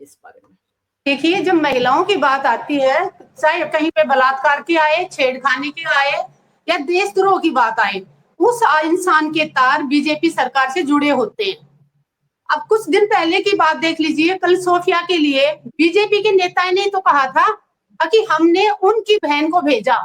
इस बारे में। देखिए, जब महिलाओं की बात आती है, चाहे कहीं पे बलात्कार की आए, छेड़खानी की आए या देशद्रोह की बात आए, उस इंसान के तार बीजेपी सरकार से जुड़े होते हैं। अब कुछ दिन पहले की बात देख लीजिए, कल सोफिया के लिए बीजेपी के नेता ने तो कहा था कि हमने उनकी बहन को भेजा।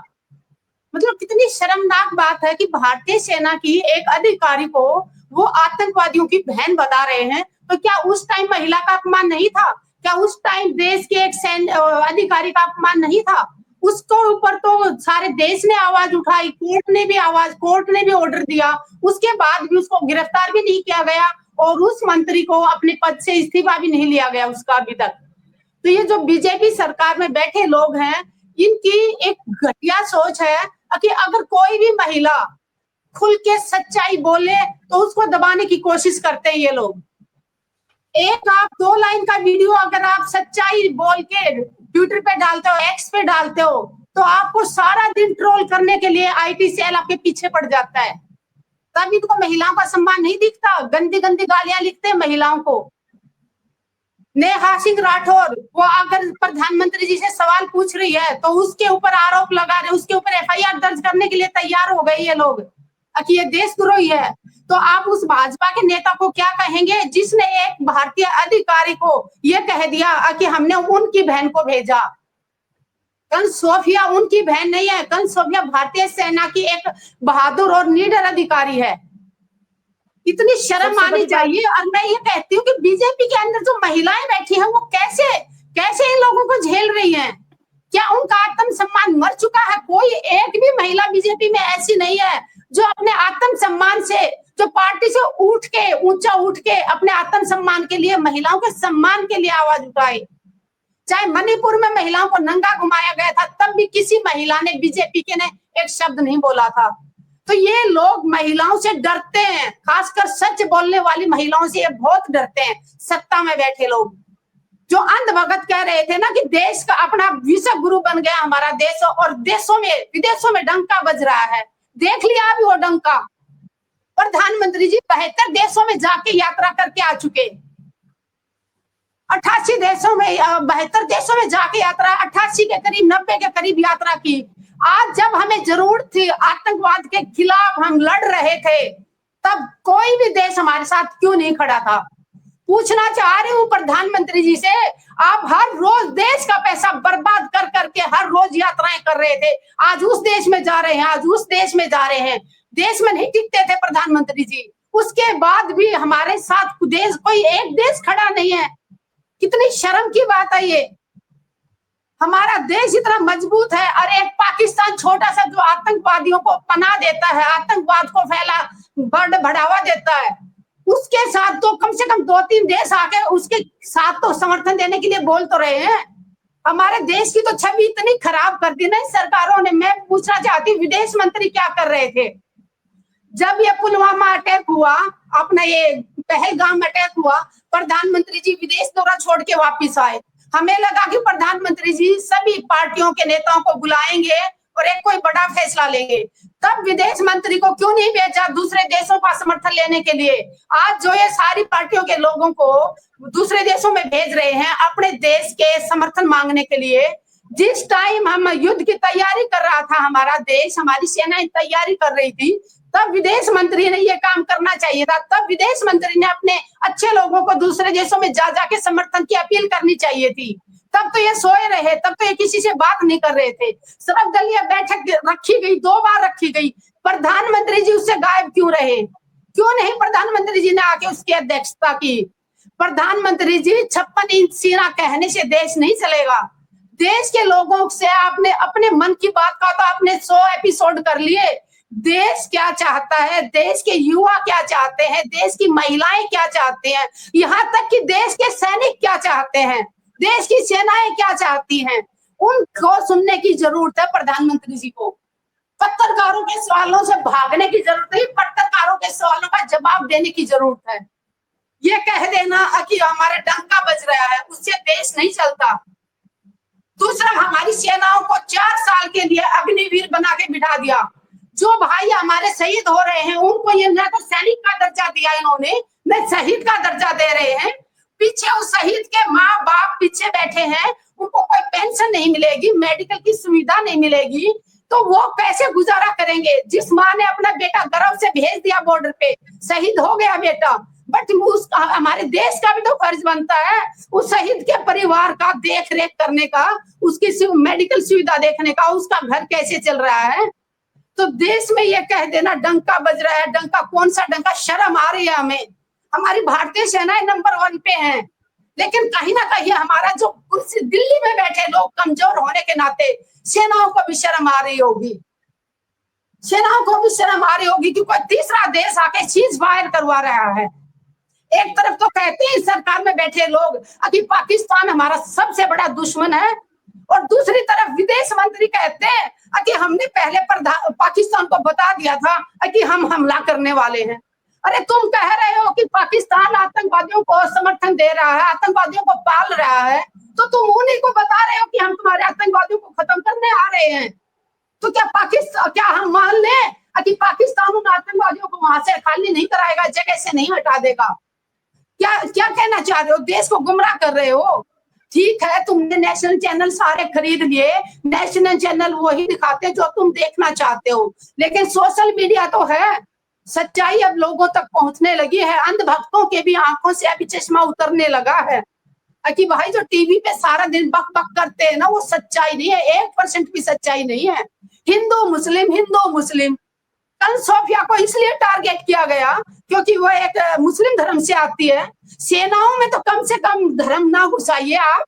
मतलब कितनी शर्मनाक बात है कि भारतीय सेना की एक अधिकारी को वो आतंकवादियों की बहन बता रहे हैं। तो क्या उस टाइम महिला का अपमान नहीं था? क्या उस टाइम देश के एक अधिकारी का अपमान नहीं था? उसको ऊपर तो सारे देश ने आवाज उठाई, कोर्ट ने भी ऑर्डर दिया, उसके बाद भी उसको गिरफ्तार भी नहीं किया गया और उस मंत्री को अपने पद से इस्तीफा भी नहीं लिया गया उसका अभी तक। तो ये जो बीजेपी सरकार में बैठे लोग हैं, इनकी एक घटिया सोच है कि अगर कोई भी महिला खुल के सच्चाई बोले तो उसको दबाने की कोशिश करते हैं ये लोग। एक आप 2 लाइन का वीडियो अगर आप सच्चाई बोल के ट्विटर पे डालते हो, एक्स पे डालते हो, तो आपको सारा दिन ट्रोल करने के लिए आईटी सेल आपके पीछे पड़ जाता है। तभी तो महिलाओं का सम्मान नहीं दिखता, गंदी गंदी गालियां लिखते हैं महिलाओं को। नेहा सिंह राठौर वो अगर प्रधानमंत्री जी से सवाल पूछ रही है तो उसके ऊपर आरोप लगा रहे, उसके ऊपर एफआईआर दर्ज करने के लिए तैयार हो गए ये लोग कि ये देशद्रोही है। तो आप उस भाजपा के नेता को क्या कहेंगे जिसने एक भारतीय अधिकारी को ये कह दिया कि हमने उनकी बहन को भेजा? कल सोफिया उनकी बहन नहीं है, कल सोफिया भारतीय सेना की एक बहादुर और निडर अधिकारी है। इतनी शर्म आनी चाहिए। और मैं ये कहती हूँ कि बीजेपी के अंदर जो महिलाएं बैठी हैं वो कैसे कैसे इन लोगों को झेल रही हैं? क्या उनका आत्मसम्मान मर चुका है? कोई एक भी महिला बीजेपी में ऐसी नहीं है जो अपने आत्मसम्मान से, जो पार्टी से ऊंचा उठ के अपने आत्मसम्मान के लिए, महिलाओं के सम्मान के लिए आवाज उठाए। चाहे मणिपुर में महिलाओं को नंगा घुमाया गया था, तब भी किसी महिला ने, बीजेपी के ने एक शब्द नहीं बोला था। तो ये लोग महिलाओं से डरते हैं, खासकर सच बोलने वाली महिलाओं से ये बहुत डरते हैं। सत्ता में बैठे लोग जो अंधभगत कह रहे थे ना कि देश का अपना विश्व गुरु बन गया हमारा देश, और देशों में विदेशों में डंका बज रहा है। देख लिया अभी वो डंका। प्रधानमंत्री जी 72 देशों में जाके यात्रा करके आ चुके, 88 देशों में, 72 देशों में जाके यात्रा, 88 के करीब 90 के करीब यात्रा की। आज जब हमें जरूरत थी, आतंकवाद के खिलाफ हम लड़ रहे थे, तब कोई भी देश हमारे साथ क्यों नहीं खड़ा था? पूछना चाह रही हूँ प्रधानमंत्री जी से, आप हर रोज देश का पैसा बर्बाद कर करके हर रोज यात्राएं कर रहे थे, आज उस देश में जा रहे हैं, आज उस देश में जा रहे हैं। देश में नहीं टिकते थे प्रधानमंत्री जी, उसके बाद भी हमारे साथ देश, कोई एक देश खड़ा नहीं है। कितनी शर्म की बात है ये। हमारा देश इतना मजबूत है और एक पाकिस्तान छोटा सा जो आतंकवादियों को पनाह देता है, आतंकवाद को बढ़ावा देता है, उसके साथ तो कम से कम 2-3 देश आके उसके साथ तो समर्थन देने के लिए बोल तो रहे हैं। हमारे देश की तो छवि इतनी खराब कर दी ना सरकारों ने। मैं पूछना चाहती हूँ, विदेश मंत्री क्या कर रहे थे जब ये पुलवामा अटैक हुआ, अपना ये पहलगाम अटैक हुआ? प्रधानमंत्री जी विदेश दौरा छोड़ के वापिस आए। हमें लगा कि प्रधानमंत्री जी सभी पार्टियों के नेताओं को बुलाएंगे और एक कोई बड़ा फैसला लेंगे। तब विदेश मंत्री को क्यों नहीं भेजा दूसरे देशों का समर्थन लेने के लिए? आज जो ये सारी पार्टियों के लोगों को दूसरे देशों में भेज रहे हैं अपने देश के समर्थन मांगने के लिए। जिस टाइम हम युद्ध की तैयारी कर रहा था हमारा देश, हमारी सेनाएं तैयारी कर रही थी, तब विदेश मंत्री ने ये काम करना चाहिए था। तब विदेश मंत्री ने अपने अच्छे लोगों को दूसरे देशों में जा जाके समर्थन की अपील करनी चाहिए थी। तब तो ये सोए रहे, तब तो ये किसी से बात नहीं कर रहे थे। सर्वदलीय बैठक रखी गई, 2 बार रखी गई, प्रधानमंत्री जी उससे गायब क्यों रहे? क्यों नहीं प्रधानमंत्री जी ने आके उसकी अध्यक्षता की? प्रधानमंत्री जी 56 इंच सीना कहने से देश नहीं चलेगा। देश के लोगों से आपने अपने मन की बात का तो आपने 100 एपिसोड कर लिए। देश क्या चाहता है, देश के युवा क्या चाहते हैं, देश की महिलाएं क्या चाहती हैं, यहाँ तक कि देश के सैनिक क्या चाहते हैं, देश की सेनाएं क्या चाहती हैं, उनको सुनने की जरूरत है प्रधानमंत्री जी को। पत्रकारों के सवालों से भागने की जरूरत नहीं, पत्रकारों के सवालों का जवाब देने की जरूरत है। ये कह देना कि हमारा डंका बज रहा है, उससे देश नहीं चलता। दूसरा, हमारी सेनाओं को 4 साल के लिए अग्निवीर बना के बिठा दिया। जो भाई हमारे शहीद हो रहे हैं उनको ये ना तो सैनिक का दर्जा दिया इन्होंने, न शहीद का दर्जा दे रहे हैं। पीछे उस शहीद के माँ बाप पीछे बैठे हैं, उनको कोई पेंशन नहीं मिलेगी, मेडिकल की सुविधा नहीं मिलेगी, तो वो कैसे गुजारा करेंगे? जिस माँ ने अपना बेटा गर्व से भेज दिया बॉर्डर पे, शहीद हो गया बेटा, बट उसका हमारे देश का भी तो फर्ज बनता है उस शहीद के परिवार का देख रेख करने का, उसकी मेडिकल सुविधा देखने का, उसका घर कैसे चल रहा है। तो देश में ये कह देना डंका बज रहा है, डंका कौन सा डंका? शर्म आ रही है हमें। हमारी भारतीय सेनाएं नंबर 1 पे हैं, लेकिन कहीं ना कहीं हमारा जो कुर्सी दिल्ली में बैठे लोग कमजोर होने के नाते सेनाओं को भी शर्म आ रही होगी, सेनाओं को भी शर्म आ रही होगी कि कोई तीसरा देश आके सीज फायर करवा रहा है। एक तरफ तो कहते हैं सरकार में बैठे लोग कि पाकिस्तान हमारा सबसे बड़ा दुश्मन है, और दूसरी तरफ विदेश मंत्री कहते हैं कि हमने पहले पाकिस्तान को बता दिया था कि हम हमला करने वाले हैं। अरे तुम कह रहे हो कि पाकिस्तान आतंकवादियों को समर्थन दे रहा है, आतंकवादियों को पाल रहा है, तो तुम उन्हीं को बता रहे हो कि हम तुम्हारे आतंकवादियों को खत्म करने आ रहे हैं। तो क्या हम मान लें कि पाकिस्तान उन आतंकवादियों को वहां से खाली नहीं कराएगा, जगह से नहीं हटा देगा? क्या कहना चाह रहे हो? देश को गुमराह कर रहे हो। ठीक है, तुमने नेशनल चैनल सारे खरीद लिए, नेशनल चैनल वही दिखाते जो तुम देखना चाहते हो, लेकिन सोशल मीडिया तो है, सच्चाई अब लोगों तक पहुंचने लगी है, अंधभक्तों के भी आंखों से अभी चश्मा उतरने लगा है कि भाई जो टीवी पे सारा दिन बक बक करते हैं ना, वो सच्चाई नहीं है, 1% भी सच्चाई नहीं है। हिंदू मुस्लिम, कल सोफिया को इसलिए टारगेट किया गया क्योंकि वो एक मुस्लिम धर्म से आती है। सेनाओं में तो कम से कम धर्म ना घुसाइए आप।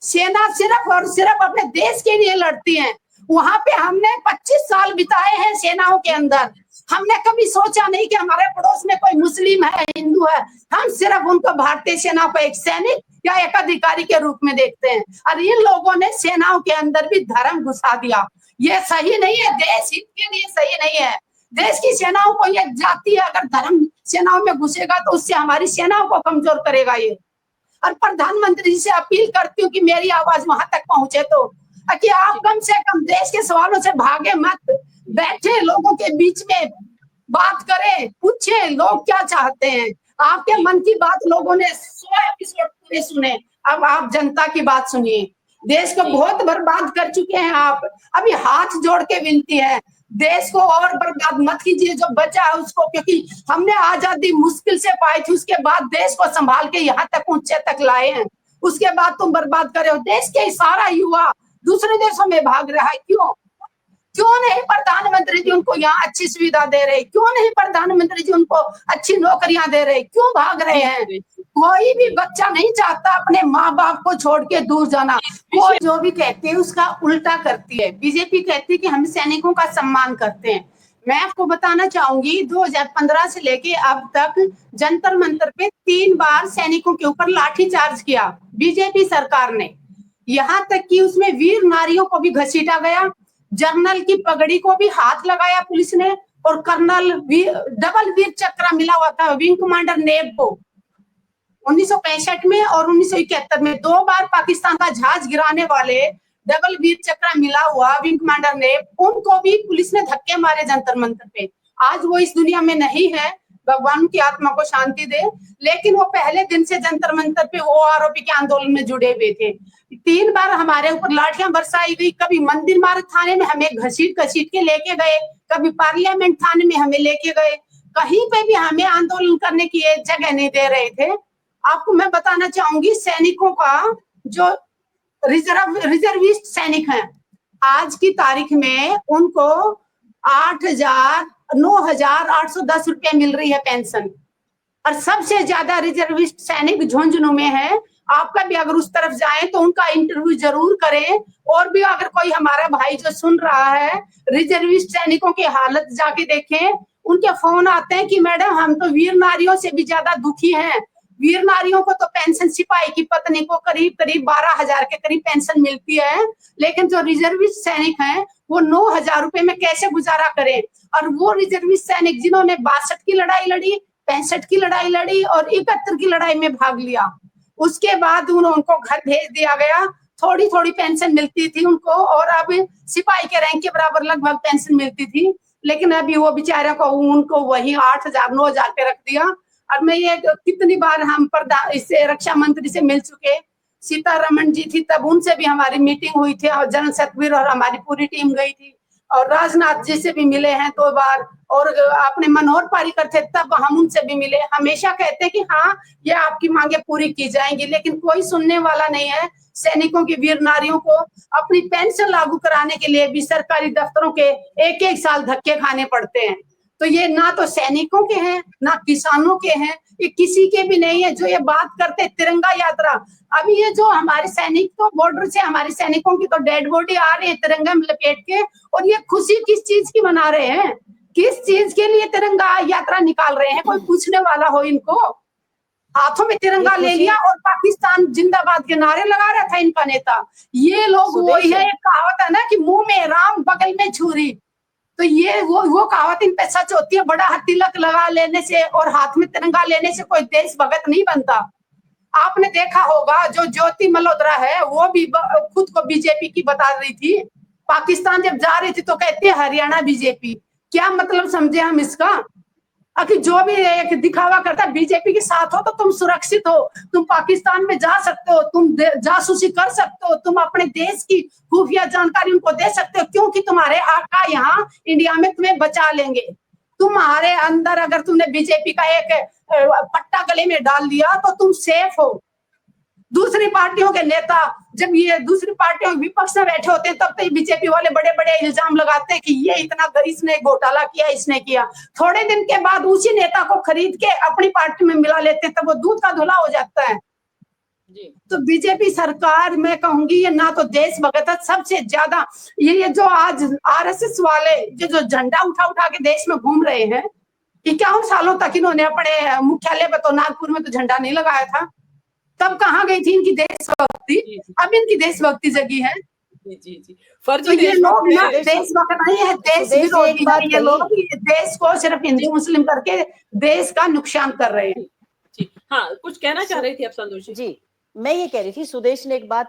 सेना सिर्फ और सिर्फ अपने देश के लिए लड़ती है। वहां पे हमने 25 साल बिताए हैं सेनाओं के अंदर, हमने कभी सोचा नहीं कि हमारे पड़ोस में कोई मुस्लिम है, हिंदू है। हम सिर्फ उनको भारतीय सेना को एक सैनिक या एक अधिकारी के रूप में देखते हैं, और इन लोगों ने सेनाओं के अंदर भी धर्म घुसा दिया। ये सही नहीं है, देश हित के लिए सही नहीं है। देश की सेनाओं को ये जाती है, अगर धर्म सेनाओं में घुसेगा तो उससे हमारी सेनाओं को कमजोर करेगा ये। और प्रधानमंत्री जी से अपील करती हूँ कि मेरी आवाज वहां तक पहुंचे, तो कि आप कम से कम देश के सवालों से भागे मत, बैठे लोगों के बीच में बात करें, पूछे लोग क्या चाहते हैं। आपके मन की बात लोगों ने 100 एपिसोड पूरे सुने, अब आप जनता की बात सुनिए। देश को बहुत बर्बाद कर चुके हैं आप, अभी हाथ जोड़ के विनती है, देश को और बर्बाद मत कीजिए जो बचा है उसको, क्योंकि हमने आजादी मुश्किल से पाई थी, उसके बाद देश को संभाल के यहाँ तक ऊंचे तक लाए हैं, उसके बाद तुम बर्बाद कर रहे हो। देश के सारा युवा दूसरे देशों में भाग रहा है, क्यों नहीं प्रधानमंत्री जी उनको यहाँ अच्छी सुविधा दे रहे? क्यों नहीं प्रधानमंत्री जी उनको अच्छी नौकरियां दे रहे? क्यों भाग रहे हैं? कोई भी बच्चा नहीं चाहता अपने माँ बाप को छोड़ के दूर जाना। कोई जो भी कहते हैं उसका उल्टा करती है। बीजेपी कहती है कि हम सैनिकों का सम्मान करते हैं। मैं आपको बताना चाहूंगी 2015 से लेके अब तक जंतर मंतर पे 3 बार सैनिकों के ऊपर लाठीचार्ज किया बीजेपी सरकार ने, यहाँ तक कि उसमें वीर नारियों को भी घसीटा गया, जनरल की पगड़ी को भी हाथ लगाया पुलिस ने, और कर्नल डबल वीर चक्र मिला हुआ था विंग कमांडर नेब को 1965 में और 1971 में 2 बार पाकिस्तान का जहाज गिराने वाले डबल वीर चक्र मिला हुआ विंग कमांडर नेब, उनको भी पुलिस ने धक्के मारे जंतर मंतर पे। आज वो इस दुनिया में नहीं है, भगवान की आत्मा को शांति दे, लेकिन वो पहले दिन से जंतर मंतर पे वो आरोपी के आंदोलन में जुड़े हुए थे। 3 बार हमारे ऊपर लाठियां बरसाई गई, कभी मंदिर मार्ग थाने में हमें घसीट के लेके गए, कभी पार्लियामेंट थाने में हमें लेके गए, कहीं पे भी हमें आंदोलन करने की जगह नहीं दे रहे थे। आपको मैं बताना चाहूंगी सैनिकों का जो रिजर्विस्ट सैनिक हैं, आज की तारीख में उनको 9,810 रुपए मिल रही है पेंशन, और सबसे ज्यादा रिजर्विस्ट सैनिक झुंझुनू में है। आपका भी अगर उस तरफ जाए तो उनका इंटरव्यू जरूर करें, और भी अगर कोई हमारा भाई जो सुन रहा है रिजर्विस्ट सैनिकों की हालत जाके देखें, उनके फोन आते हैं कि मैडम हम तो वीर नारियों से भी ज्यादा दुखी हैं। वीर नारियों को तो पेंशन सिपाही की पत्नी को करीब 12,000 के करीब पेंशन मिलती है, लेकिन जो रिजर्विस्ट सैनिक हैं वो 9,000 रुपए में कैसे गुजारा करें। और वो रिजर्विस्ट सैनिक जिन्होंने 62 की लड़ाई लड़ी, 65 की लड़ाई लड़ी और 71 की लड़ाई में भाग लिया, उसके बाद उनको घर भेज दिया गया, थोड़ी थोड़ी पेंशन मिलती थी उनको, और अब सिपाही के रैंक के बराबर लगभग पेंशन मिलती थी, लेकिन अभी वो बेचारे को उनको वही 8,000 9,000 पे रख दिया। और मैं ये कितनी बार हम इससे रक्षा मंत्री से मिल चुके, सीतारमण जी थी तब उनसे भी हमारी मीटिंग हुई थी, और जनरल सतवीर और हमारी पूरी टीम गई थी, और राजनाथ जी से भी मिले हैं 2 बार, और अपने मनोहर पारिकर थे तब हम उनसे भी मिले। हमेशा कहते हैं कि हाँ ये आपकी मांगे पूरी की जाएंगी, लेकिन कोई सुनने वाला नहीं है। सैनिकों की वीर नारियों को अपनी पेंशन लागू कराने के लिए भी सरकारी दफ्तरों के 1-1 साल धक्के खाने पड़ते हैं। तो ये ना तो सैनिकों के हैं ना किसानों के हैं, ये किसी के भी नहीं है। जो ये बात करते तिरंगा यात्रा, अभी ये जो हमारे सैनिक तो बॉर्डर से हमारे सैनिकों की तो डेड बॉडी आ रही है तिरंगा में लपेट के, और ये खुशी किस चीज की मना रहे हैं? किस चीज के लिए तिरंगा यात्रा निकाल रहे हैं? कोई पूछने वाला हो इनको? हाथों में तिरंगा ले लिया और पाकिस्तान जिंदाबाद के नारे लगा रहा था इनका नेता। ये लोग वही है, एक कहावत है ना कि मुंह में राम बगल में छुरी, तो ये वो कहावत इन पे सच होती है। बड़ा तिलक लगा लेने से और हाथ में तिरंगा लेने से कोई देशभक्त नहीं बनता। आपने देखा होगा जो ज्योति मल्होत्रा है वो भी खुद को बीजेपी की बता रही थी, पाकिस्तान जब जा रही थी तो कहती है हरियाणा बीजेपी। क्या मतलब समझे हम इसका? कि जो भी एक दिखावा करता है बीजेपी के साथ हो तो तुम सुरक्षित हो, तुम पाकिस्तान में जा सकते हो, तुम जासूसी कर सकते हो, तुम अपने देश की खुफिया जानकारी उनको दे सकते हो, क्योंकि तुम्हारे आका यहाँ इंडिया में तुम्हें बचा लेंगे। तुम्हारे अंदर अगर तुमने बीजेपी का एक पट्टा गले में डाल दिया तो तुम सेफ हो। दूसरी पार्टियों के नेता जब ये दूसरी पार्टियों के विपक्ष में बैठे होते हैं तब तो बीजेपी वाले बड़े बड़े इल्जाम लगाते हैं कि ये इतना इसने घोटाला किया, इसने किया। थोड़े दिन के बाद उसी नेता को खरीद के अपनी पार्टी में मिला लेते हैं, तब वो दूध का धुला हो जाता है। तो बीजेपी सरकार मैं कहूंगी ये ना तो देशभक्त है, सबसे ज्यादा ये जो आज आरएसएस वाले जो झंडा उठा उठा के देश में घूम रहे हैं, 51 सालों तक इन्होंने अपने मुख्यालय पर तो नागपुर में तो झंडा नहीं लगाया था, तब कहाँ गई थी इनकी देशभक्ति? अब इनकी देशभक्ति जगी है। जी तो ये लोग ना देशभक्त नहीं है, देश विरोधी है। ये लोग देश को सिर्फ हिंदू मुस्लिम करके देश का नुकसान कर रहे हैं। हाँ, कुछ कहना चाह रही थी आप संतोष जी? जी, मैं ये कह रही थी, सुदेश ने एक बात